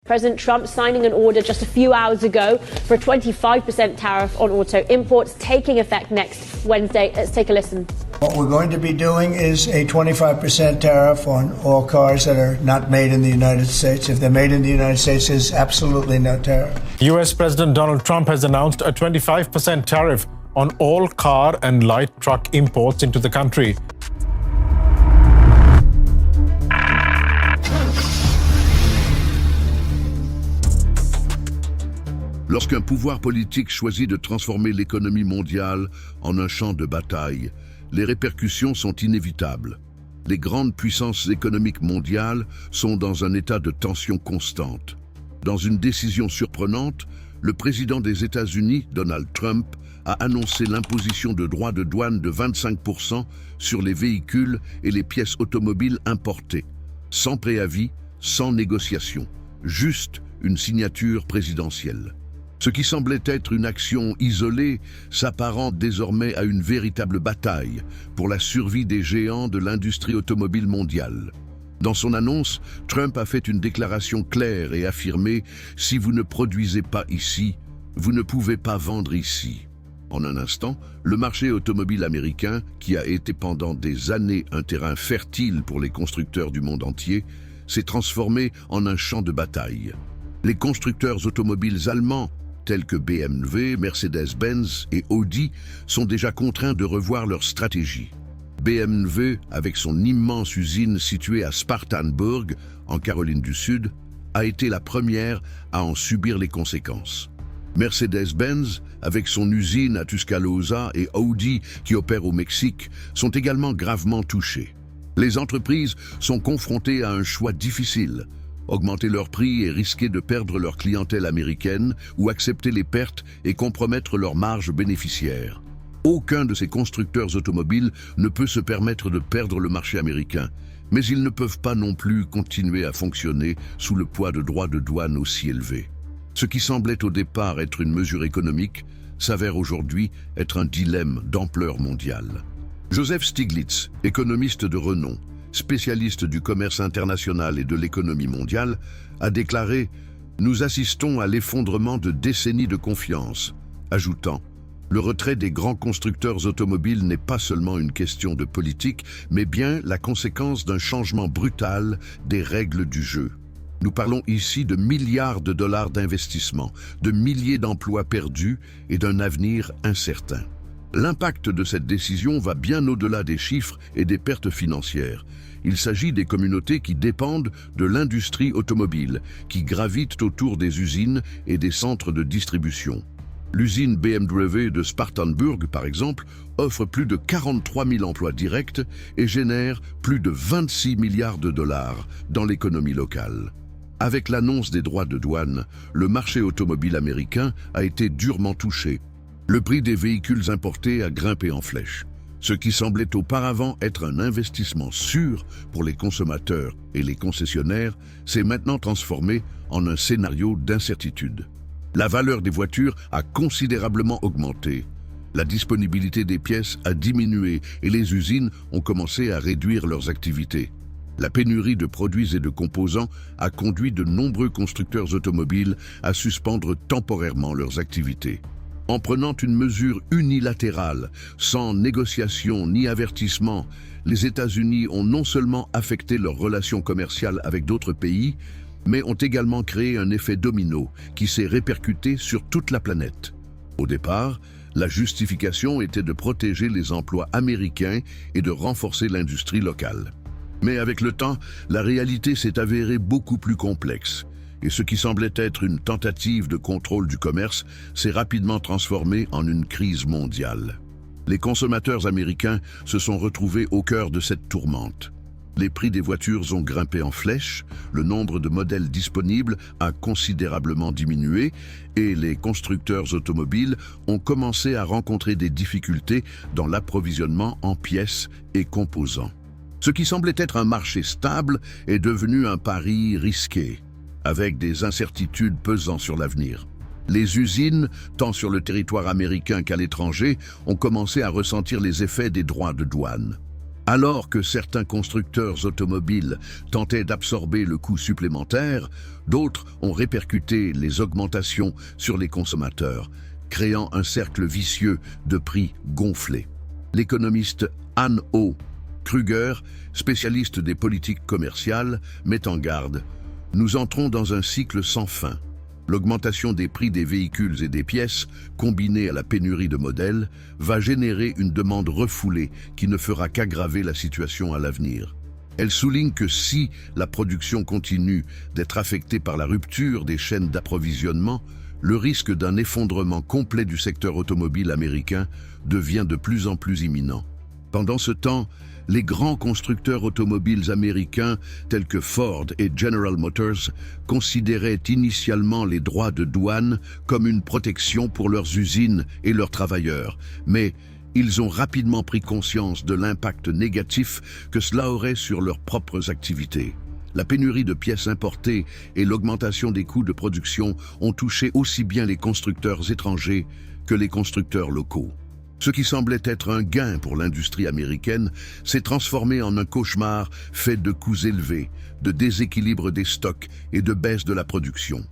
President Trump signing an order just a few hours ago for a 25% tariff on auto imports taking effect next Wednesday. Let's take a listen. What we're going to be doing is a 25% tariff on all cars that are not made in the United States. If they're made in the United States, there's absolutely no tariff. US President Donald Trump has announced a 25% tariff on all car and light truck imports into the country. Lorsqu'un pouvoir politique choisit de transformer l'économie mondiale en un champ de bataille, les répercussions sont inévitables. Les grandes puissances économiques mondiales sont dans un état de tension constante. Dans une décision surprenante, le président des États-Unis, Donald Trump, a annoncé l'imposition de droits de douane de 25% sur les véhicules et les pièces automobiles importées, sans préavis, sans négociation, juste une signature présidentielle. Ce qui semblait être une action isolée s'apparente désormais à une véritable bataille pour la survie des géants de l'industrie automobile mondiale. Dans son annonce, Trump a fait une déclaration claire et affirmé « Si vous ne produisez pas ici, vous ne pouvez pas vendre ici ». En un instant, le marché automobile américain, qui a été pendant des années un terrain fertile pour les constructeurs du monde entier, s'est transformé en un champ de bataille. Les constructeurs automobiles allemands, tels que BMW, Mercedes-Benz et Audi, sont déjà contraints de revoir leur stratégie. BMW, avec son immense usine située à Spartanburg, en Caroline du Sud, a été la première à en subir les conséquences. Mercedes-Benz, avec son usine à Tuscaloosa, et Audi, qui opère au Mexique, sont également gravement touchés. Les entreprises sont confrontées à un choix difficile: augmenter leurs prix et risquer de perdre leur clientèle américaine ou accepter les pertes et compromettre leurs marges bénéficiaires. Aucun de ces constructeurs automobiles ne peut se permettre de perdre le marché américain, mais ils ne peuvent pas non plus continuer à fonctionner sous le poids de droits de douane aussi élevés. Ce qui semblait au départ être une mesure économique s'avère aujourd'hui être un dilemme d'ampleur mondiale. Joseph Stiglitz, économiste de renom, spécialiste du commerce international et de l'économie mondiale, a déclaré « Nous assistons à l'effondrement de décennies de confiance », ajoutant « Le retrait des grands constructeurs automobiles n'est pas seulement une question de politique, mais bien la conséquence d'un changement brutal des règles du jeu. Nous parlons ici de milliards de dollars d'investissement, de milliers d'emplois perdus et d'un avenir incertain. » L'impact de cette décision va bien au-delà des chiffres et des pertes financières. Il s'agit des communautés qui dépendent de l'industrie automobile, qui gravitent autour des usines et des centres de distribution. L'usine BMW de Spartanburg, par exemple, offre plus de 43 000 emplois directs et génère plus de 26 milliards de dollars dans l'économie locale. Avec l'annonce des droits de douane, le marché automobile américain a été durement touché. Le prix des véhicules importés a grimpé en flèche. Ce qui semblait auparavant être un investissement sûr pour les consommateurs et les concessionnaires s'est maintenant transformé en un scénario d'incertitude. La valeur des voitures a considérablement augmenté. La disponibilité des pièces a diminué et les usines ont commencé à réduire leurs activités. La pénurie de produits et de composants a conduit de nombreux constructeurs automobiles à suspendre temporairement leurs activités. En prenant une mesure unilatérale, sans négociation ni avertissement, les États-Unis ont non seulement affecté leurs relations commerciales avec d'autres pays, mais ont également créé un effet domino qui s'est répercuté sur toute la planète. Au départ, la justification était de protéger les emplois américains et de renforcer l'industrie locale. Mais avec le temps, la réalité s'est avérée beaucoup plus complexe. Et ce qui semblait être une tentative de contrôle du commerce s'est rapidement transformé en une crise mondiale. Les consommateurs américains se sont retrouvés au cœur de cette tourmente. Les prix des voitures ont grimpé en flèche, le nombre de modèles disponibles a considérablement diminué et les constructeurs automobiles ont commencé à rencontrer des difficultés dans l'approvisionnement en pièces et composants. Ce qui semblait être un marché stable est devenu un pari risqué, avec des incertitudes pesant sur l'avenir. Les usines, tant sur le territoire américain qu'à l'étranger, ont commencé à ressentir les effets des droits de douane. Alors que certains constructeurs automobiles tentaient d'absorber le coût supplémentaire, d'autres ont répercuté les augmentations sur les consommateurs, créant un cercle vicieux de prix gonflés. L'économiste Anne O. Kruger, spécialiste des politiques commerciales, met en garde « Nous entrons dans un cycle sans fin. L'augmentation des prix des véhicules et des pièces, combinée à la pénurie de modèles, va générer une demande refoulée qui ne fera qu'aggraver la situation à l'avenir. » Elle souligne que si la production continue d'être affectée par la rupture des chaînes d'approvisionnement, le risque d'un effondrement complet du secteur automobile américain devient de plus en plus imminent. Pendant ce temps, les grands constructeurs automobiles américains tels que Ford et General Motors considéraient initialement les droits de douane comme une protection pour leurs usines et leurs travailleurs, mais ils ont rapidement pris conscience de l'impact négatif que cela aurait sur leurs propres activités. La pénurie de pièces importées et l'augmentation des coûts de production ont touché aussi bien les constructeurs étrangers que les constructeurs locaux. Ce qui semblait être un gain pour l'industrie américaine s'est transformé en un cauchemar fait de coûts élevés, de déséquilibre des stocks et de baisse de la production.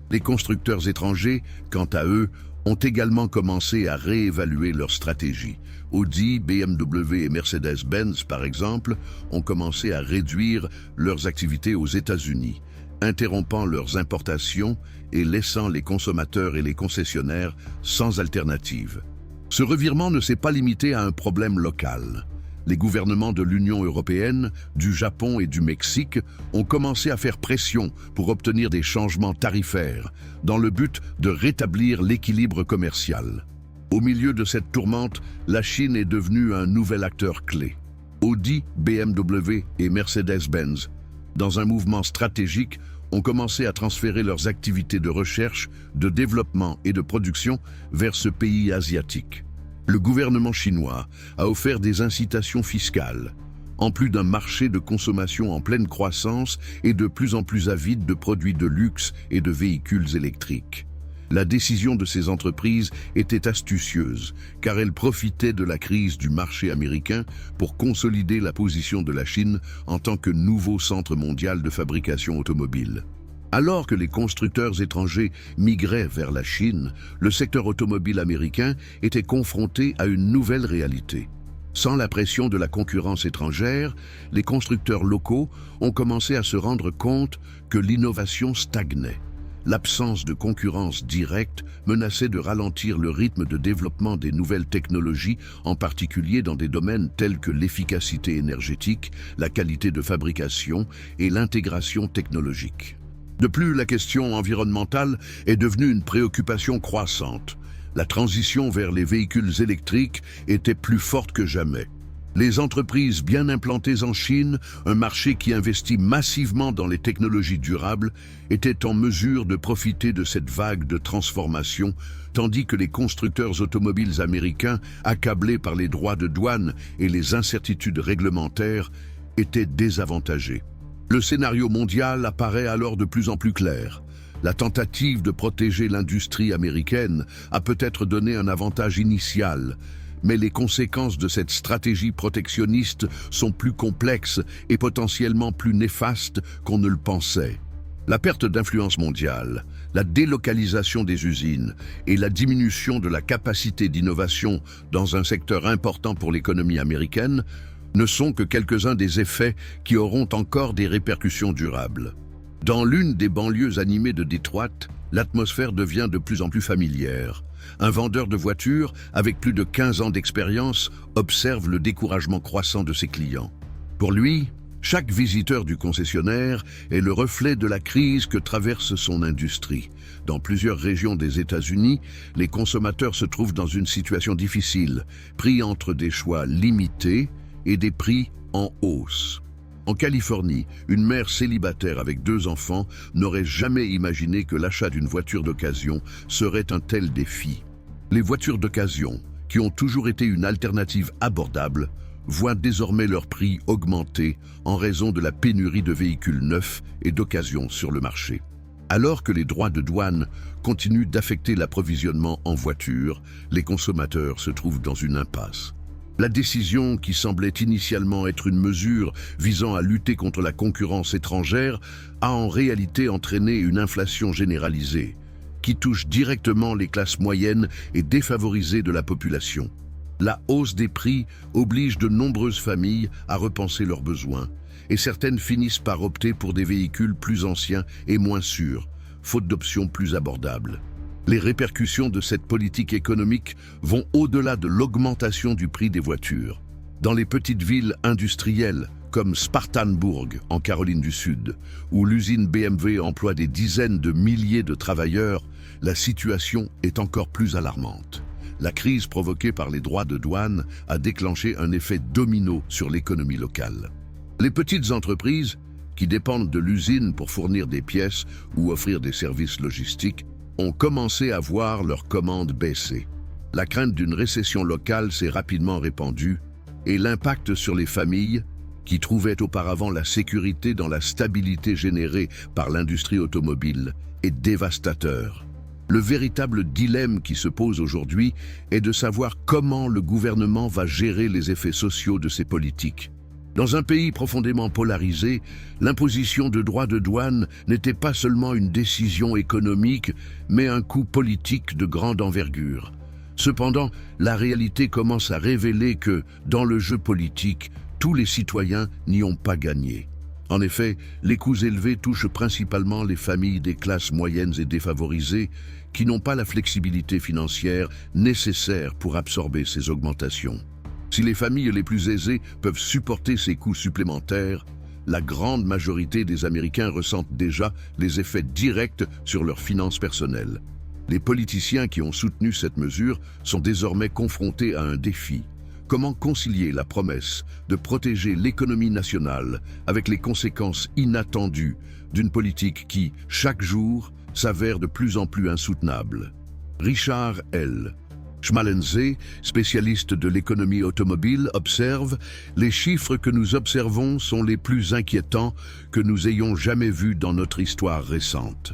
Les constructeurs étrangers, quant à eux, ont également commencé à réévaluer leur stratégie. Audi, BMW et Mercedes-Benz, par exemple, ont commencé à réduire leurs activités aux États-Unis, interrompant leurs importations et laissant les consommateurs et les concessionnaires sans alternative. Ce revirement ne s'est pas limité à un problème local. Les gouvernements de l'Union européenne, du Japon et du Mexique ont commencé à faire pression pour obtenir des changements tarifaires, dans le but de rétablir l'équilibre commercial. Au milieu de cette tourmente, la Chine est devenue un nouvel acteur clé. Audi, BMW et Mercedes-Benz, dans un mouvement stratégique, ont commencé à transférer leurs activités de recherche, de développement et de production vers ce pays asiatique. Le gouvernement chinois a offert des incitations fiscales, en plus d'un marché de consommation en pleine croissance et de plus en plus avide de produits de luxe et de véhicules électriques. La décision de ces entreprises était astucieuse, car elle profitait de la crise du marché américain pour consolider la position de la Chine en tant que nouveau centre mondial de fabrication automobile. Alors que les constructeurs étrangers migraient vers la Chine, le secteur automobile américain était confronté à une nouvelle réalité. Sans la pression de la concurrence étrangère, les constructeurs locaux ont commencé à se rendre compte que l'innovation stagnait. L'absence de concurrence directe menaçait de ralentir le rythme de développement des nouvelles technologies, en particulier dans des domaines tels que l'efficacité énergétique, la qualité de fabrication et l'intégration technologique. De plus, la question environnementale est devenue une préoccupation croissante. La transition vers les véhicules électriques était plus forte que jamais. Les entreprises bien implantées en Chine, un marché qui investit massivement dans les technologies durables, étaient en mesure de profiter de cette vague de transformation, tandis que les constructeurs automobiles américains, accablés par les droits de douane et les incertitudes réglementaires, étaient désavantagés. Le scénario mondial apparaît alors de plus en plus clair. La tentative de protéger l'industrie américaine a peut-être donné un avantage initial, mais les conséquences de cette stratégie protectionniste sont plus complexes et potentiellement plus néfastes qu'on ne le pensait. La perte d'influence mondiale, la délocalisation des usines et la diminution de la capacité d'innovation dans un secteur important pour l'économie américaine ne sont que quelques-uns des effets qui auront encore des répercussions durables. Dans l'une des banlieues animées de Détroit, l'atmosphère devient de plus en plus familière. Un vendeur de voitures, avec plus de 15 ans d'expérience, observe le découragement croissant de ses clients. Pour lui, chaque visiteur du concessionnaire est le reflet de la crise que traverse son industrie. Dans plusieurs régions des États-Unis, les consommateurs se trouvent dans une situation difficile, pris entre des choix limités et des prix en hausse. En Californie, une mère célibataire avec 2 enfants n'aurait jamais imaginé que l'achat d'une voiture d'occasion serait un tel défi. Les voitures d'occasion, qui ont toujours été une alternative abordable, voient désormais leur prix augmenter en raison de la pénurie de véhicules neufs et d'occasion sur le marché. Alors que les droits de douane continuent d'affecter l'approvisionnement en voitures, les consommateurs se trouvent dans une impasse. La décision, qui semblait initialement être une mesure visant à lutter contre la concurrence étrangère, a en réalité entraîné une inflation généralisée, qui touche directement les classes moyennes et défavorisées de la population. La hausse des prix oblige de nombreuses familles à repenser leurs besoins, et certaines finissent par opter pour des véhicules plus anciens et moins sûrs, faute d'options plus abordables. Les répercussions de cette politique économique vont au-delà de l'augmentation du prix des voitures. Dans les petites villes industrielles, comme Spartanburg en Caroline du Sud, où l'usine BMW emploie des dizaines de milliers de travailleurs, la situation est encore plus alarmante. La crise provoquée par les droits de douane a déclenché un effet domino sur l'économie locale. Les petites entreprises, qui dépendent de l'usine pour fournir des pièces ou offrir des services logistiques, ont commencé à voir leurs commandes baisser. La crainte d'une récession locale s'est rapidement répandue et l'impact sur les familles, qui trouvaient auparavant la sécurité dans la stabilité générée par l'industrie automobile, est dévastateur. Le véritable dilemme qui se pose aujourd'hui est de savoir comment le gouvernement va gérer les effets sociaux de ces politiques. Dans un pays profondément polarisé, l'imposition de droits de douane n'était pas seulement une décision économique, mais un coup politique de grande envergure. Cependant, la réalité commence à révéler que, dans le jeu politique, tous les citoyens n'y ont pas gagné. En effet, les coûts élevés touchent principalement les familles des classes moyennes et défavorisées qui n'ont pas la flexibilité financière nécessaire pour absorber ces augmentations. Si les familles les plus aisées peuvent supporter ces coûts supplémentaires, la grande majorité des Américains ressentent déjà les effets directs sur leurs finances personnelles. Les politiciens qui ont soutenu cette mesure sont désormais confrontés à un défi. Comment concilier la promesse de protéger l'économie nationale avec les conséquences inattendues d'une politique qui, chaque jour, s'avère de plus en plus insoutenable? Richard L. Schmalensee, spécialiste de l'économie automobile, observe « Les chiffres que nous observons sont les plus inquiétants que nous ayons jamais vus dans notre histoire récente. »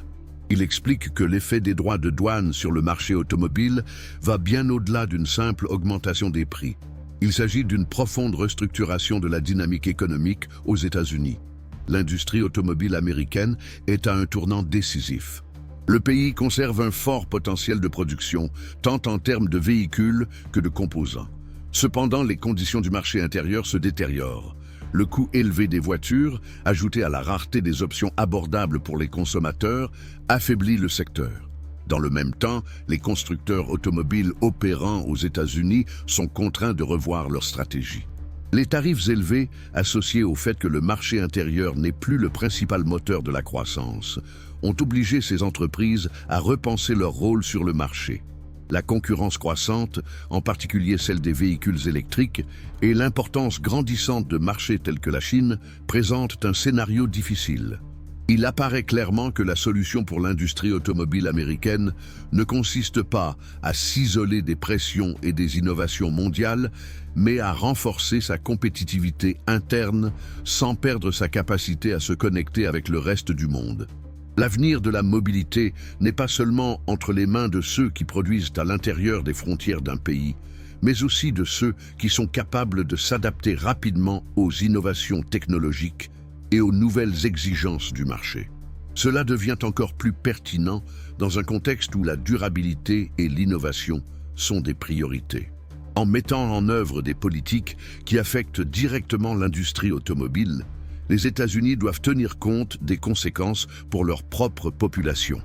Il explique que l'effet des droits de douane sur le marché automobile va bien au-delà d'une simple augmentation des prix. Il s'agit d'une profonde restructuration de la dynamique économique aux États-Unis. L'industrie automobile américaine est à un tournant décisif. Le pays conserve un fort potentiel de production, tant en termes de véhicules que de composants. Cependant, les conditions du marché intérieur se détériorent. Le coût élevé des voitures, ajouté à la rareté des options abordables pour les consommateurs, affaiblit le secteur. Dans le même temps, les constructeurs automobiles opérant aux États-Unis sont contraints de revoir leur stratégie. Les tarifs élevés, associés au fait que le marché intérieur n'est plus le principal moteur de la croissance, ont obligé ces entreprises à repenser leur rôle sur le marché. La concurrence croissante, en particulier celle des véhicules électriques, et l'importance grandissante de marchés tels que la Chine présentent un scénario difficile. Il apparaît clairement que la solution pour l'industrie automobile américaine ne consiste pas à s'isoler des pressions et des innovations mondiales, mais à renforcer sa compétitivité interne sans perdre sa capacité à se connecter avec le reste du monde. L'avenir de la mobilité n'est pas seulement entre les mains de ceux qui produisent à l'intérieur des frontières d'un pays, mais aussi de ceux qui sont capables de s'adapter rapidement aux innovations technologiques et aux nouvelles exigences du marché. Cela devient encore plus pertinent dans un contexte où la durabilité et l'innovation sont des priorités. En mettant en œuvre des politiques qui affectent directement l'industrie automobile, les États-Unis doivent tenir compte des conséquences pour leur propre population.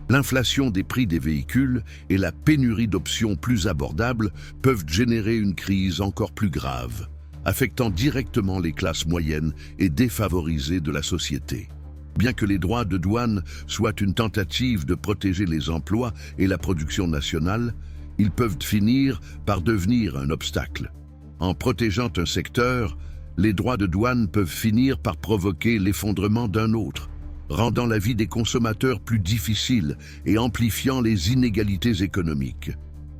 L'inflation des prix des véhicules et la pénurie d'options plus abordables peuvent générer une crise encore plus grave, affectant directement les classes moyennes et défavorisées de la société. Bien que les droits de douane soient une tentative de protéger les emplois et la production nationale, ils peuvent finir par devenir un obstacle. En protégeant un secteur, les droits de douane peuvent finir par provoquer l'effondrement d'un autre, rendant la vie des consommateurs plus difficile et amplifiant les inégalités économiques.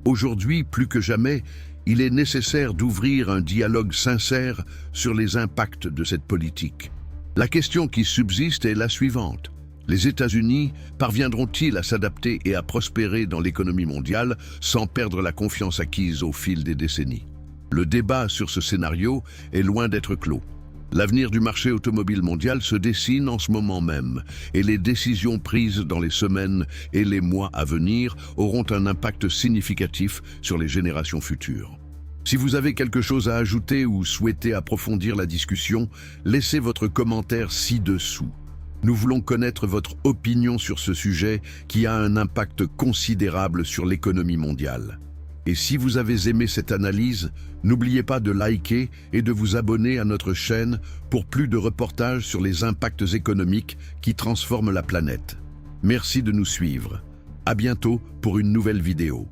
Aujourd'hui, plus que jamais, il est nécessaire d'ouvrir un dialogue sincère sur les impacts de cette politique. La question qui subsiste est la suivante. Les États-Unis parviendront-ils à s'adapter et à prospérer dans l'économie mondiale sans perdre la confiance acquise au fil des décennies? Le débat sur ce scénario est loin d'être clos. L'avenir du marché automobile mondial se dessine en ce moment même et les décisions prises dans les semaines et les mois à venir auront un impact significatif sur les générations futures. Si vous avez quelque chose à ajouter ou souhaitez approfondir la discussion, laissez votre commentaire ci-dessous. Nous voulons connaître votre opinion sur ce sujet qui a un impact considérable sur l'économie mondiale. Et si vous avez aimé cette analyse, n'oubliez pas de liker et de vous abonner à notre chaîne pour plus de reportages sur les impacts économiques qui transforment la planète. Merci de nous suivre. À bientôt pour une nouvelle vidéo.